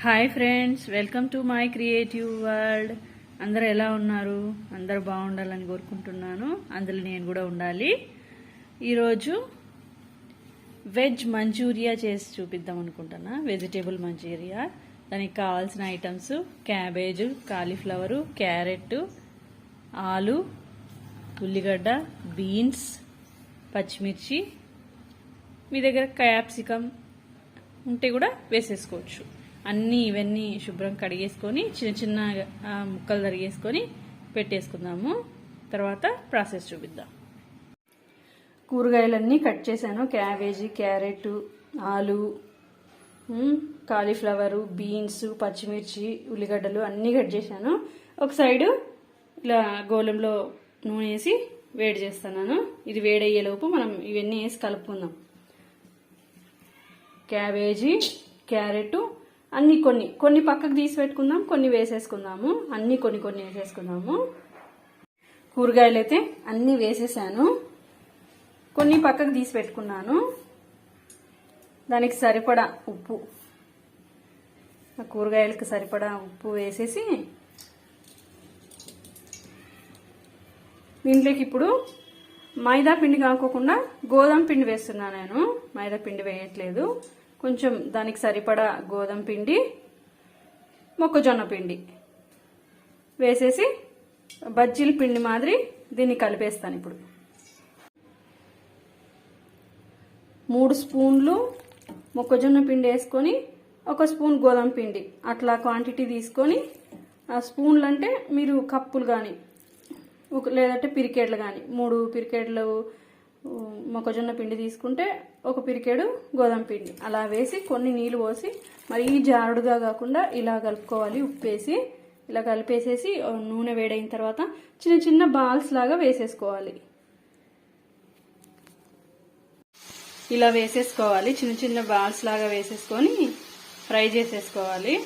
Hi friends, welcome to my creative world. అందరూ ఎలా ఉన్నారు? అందరూ బాగుండాలని కోరుకుంటున్నాను. అందులో నేను కూడా ఉండాలి. ఈరోజు వెజ్ మంచూరియా చేసి చూపిద్దాం అనుకుంటున్నా. Vegetable manchurian. దానికి కావాల్సిన ఐటమ్స్ క్యాబేజ్, కాలీఫ్లవరు, క్యారెట్, ఆలు, ఉల్లిగడ్డ, బీన్స్, పచ్చిమిర్చి, మీ దగ్గర క్యాప్సికమ్ ఉంటే కూడా వేసేసుకోవచ్చు. ఇవన్నీ శుభ్రం కడిగేసుకొని చిన్న చిన్న ముక్కలు తరిగేసుకొని పెట్టేసుకుందాము. తర్వాత ప్రాసెస్ చూపిద్దాం. కూరగాయలన్నీ కట్ చేశాను. క్యాబేజీ, క్యారెట్, ఆలు, కాలీఫ్లవరు, బీన్స్, పచ్చిమిర్చి, ఉల్లిగడ్డలు అన్నీ కట్ చేశాను. ఒక సైడు ఇలా గోళంలో నూనె వేసి వేడి చేస్తున్నాను. ఇది వేడయ్యేలోపు మనం ఇవన్నీ వేసి కలుపుకుందాం. క్యాబేజీ, క్యారెట్ అన్ని కొన్ని పక్కకు తీసి పెట్టుకుందాం, కొన్ని వేసేసుకుందాము. అన్ని కొన్ని వేసేసుకుందాము. కూరగాయలు అయితే అన్నీ వేసేసాను. కొన్ని పక్కకు తీసి పెట్టుకున్నాను. దానికి సరిపడా ఉప్పు, కూరగాయలకు సరిపడా ఉప్పు వేసేసి దీంట్లోకి ఇప్పుడు మైదా పిండి కాకోకుండా గోధుమ పిండి వేస్తున్నాను. నేను మైదా పిండి వేయట్లేదు. కొంచెం దానికి సరిపడా గోధుమ పిండి, మొక్కజొన్న పిండి వేసేసి బజ్జీల పిండి మాదిరి దీన్ని కలిపేస్తాను. ఇప్పుడు 3 స్పూన్లు మొక్కజొన్న పిండి వేసుకొని 1 స్పూన్ గోధుమ పిండి అట్లా క్వాంటిటీ తీసుకొని, ఆ స్పూన్లు అంటే మీరు కప్పులు కానీ లేదంటే పిరికేడ్లు కానీ 3 పిరికేడ్లు మొక్కజొన్న పిండి తీసుకుంటే 1 పిరికేడు గోధుమ పిండి అలా వేసి కొన్ని నీళ్ళు పోసి మరీ జారుడుగా కాకుండా ఇలా కలుపుకోవాలి. ఉప్పేసి ఇలా కలిపేసేసి నూనె వేడైన తర్వాత చిన్న చిన్న బాల్స్ లాగా వేసేసుకోవాలి. ఇలా వేసేసుకోవాలి. చిన్న చిన్న బాల్స్ లాగా వేసేసుకొని ఫ్రై చేసేసుకోవాలి.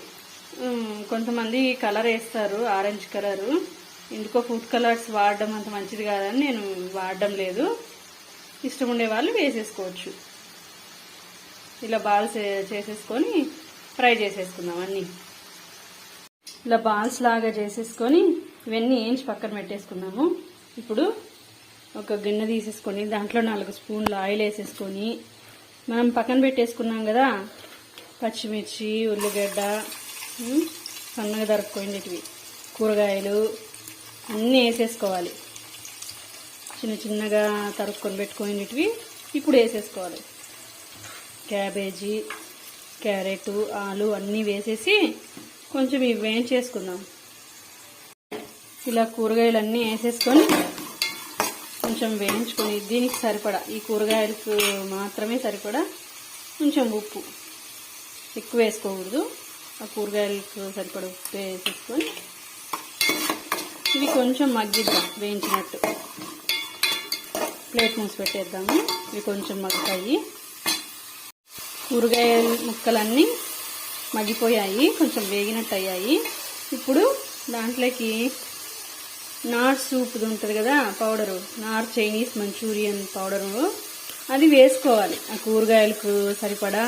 కొంతమంది కలర్ వేస్తారు, ఆరెంజ్ కలరు. ఎందుకో ఫుడ్ కలర్స్ వాడడం అంత మంచిది కాదని నేను వాడడం లేదు. ఇష్టం ఉండే వాళ్ళు వేసేసుకోవచ్చు. ఇలా బాల్స్ చేసేసుకొని ఫ్రై చేసేసుకుందాం. అన్నీ ఇలా బాల్స్ లాగా చేసేసుకొని ఇవన్నీ వేయించి పక్కన పెట్టేసుకుందాము. ఇప్పుడు ఒక గిన్నె తీసేసుకొని దాంట్లో 4 స్పూన్లు ఆయిల్ వేసేసుకొని మనం పక్కన పెట్టేసుకున్నాం కదా పచ్చిమిర్చి, ఉల్లిగడ్డ, సన్నగా తరుక్కోండిటివి కూరగాయలు అన్నీ వేసేసుకోవాలి. చిన్న చిన్నగా తరుక్కొని పెట్టుకునేటివి ఇప్పుడు వేసేసుకోవాలి. క్యాబేజీ, క్యారెట్, ఆలు అన్నీ వేసేసి కొంచెం ఇవి వేయించేసుకుందాం. ఇలా కూరగాయలు అన్నీ వేసేసుకొని కొంచెం వేయించుకొని దీనికి సరిపడా, ఈ కూరగాయలకు మాత్రమే సరిపడా కొంచెం ఉప్పు, ఎక్కువ వేసుకోకూడదు. ఆ కూరగాయలకు సరిపడా ఉప్పు వేసేసుకొని ఇవి కొంచెం మగ్గిద్దాం. వేయించినట్టు ప్లేట్ మూసి పెట్టేద్దాము. ఇవి కొంచెం మగ్గుతాయి. కూరగాయ ముక్కలన్నీ మగ్గిపోయాయి, కొంచెం వేగినట్టు అయ్యాయి. ఇప్పుడు దాంట్లోకి నార్ సూప్ ఉంటుంది కదా పౌడరు, నార్ చైనీస్ మంచూరియన్ పౌడరు, అది వేసుకోవాలి. ఆ కూరగాయలకు సరిపడా,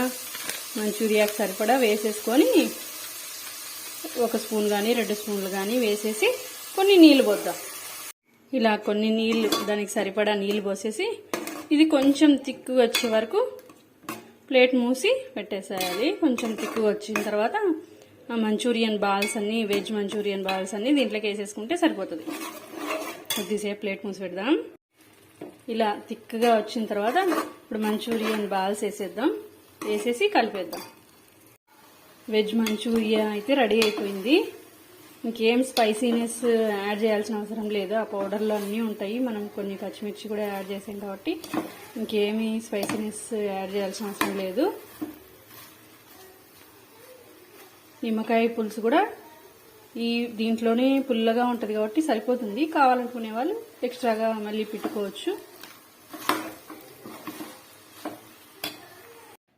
మంచూరియాకి సరిపడా వేసేసుకొని 1 స్పూన్ కానీ 2 స్పూన్లు కానీ వేసేసి కొన్ని నీళ్ళు పోద్దాం. ఇలా కొన్ని నీళ్ళు, దానికి సరిపడా నీళ్ళు పోసేసి ఇది కొంచెం తిక్కుగా వచ్చే వరకు ప్లేట్ మూసి పెట్టేసేయాలి. కొంచెం తిక్కుగా వచ్చిన తర్వాత ఆ మంచూరియన్ బాల్స్ అన్నీ, వెజ్ మంచూరియన్ బాల్స్ అన్నీ దీంట్లోకి వేసేసుకుంటే సరిపోతుంది. కొద్దిసేపు ప్లేట్ మూసి పెడదాం. ఇలా తిక్కుగా వచ్చిన తర్వాత ఇప్పుడు మంచూరియన్ బాల్స్ వేసేద్దాం. వేసేసి కలిపేద్దాం. వెజ్ మంచూరియా అయితే రెడీ అయిపోయింది. ఇంకేం స్పైసీనెస్ యాడ్ చేయాల్సిన అవసరం లేదు. ఆ పౌడర్లో అన్నీ ఉంటాయి. మనం కొన్ని పచ్చిమిర్చి కూడా యాడ్ చేసాం కాబట్టి ఇంకేమీ స్పైసీనెస్ యాడ్ చేయాల్సిన అవసరం లేదు. నిమ్మకాయ పులుసు కూడా దీంట్లోనే పుల్లగా ఉంటుంది కాబట్టి సరిపోతుంది. కావాలనుకునే వాళ్ళు ఎక్స్ట్రాగా మళ్ళీ పెట్టుకోవచ్చు.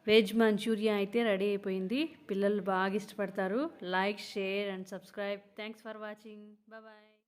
వెజ్ మంచూరియా అయితే రెడీ అయిపోయింది. పిల్లలు బాగా ఇష్టపడతారు. Like, share and subscribe. Thanks for watching. Bye.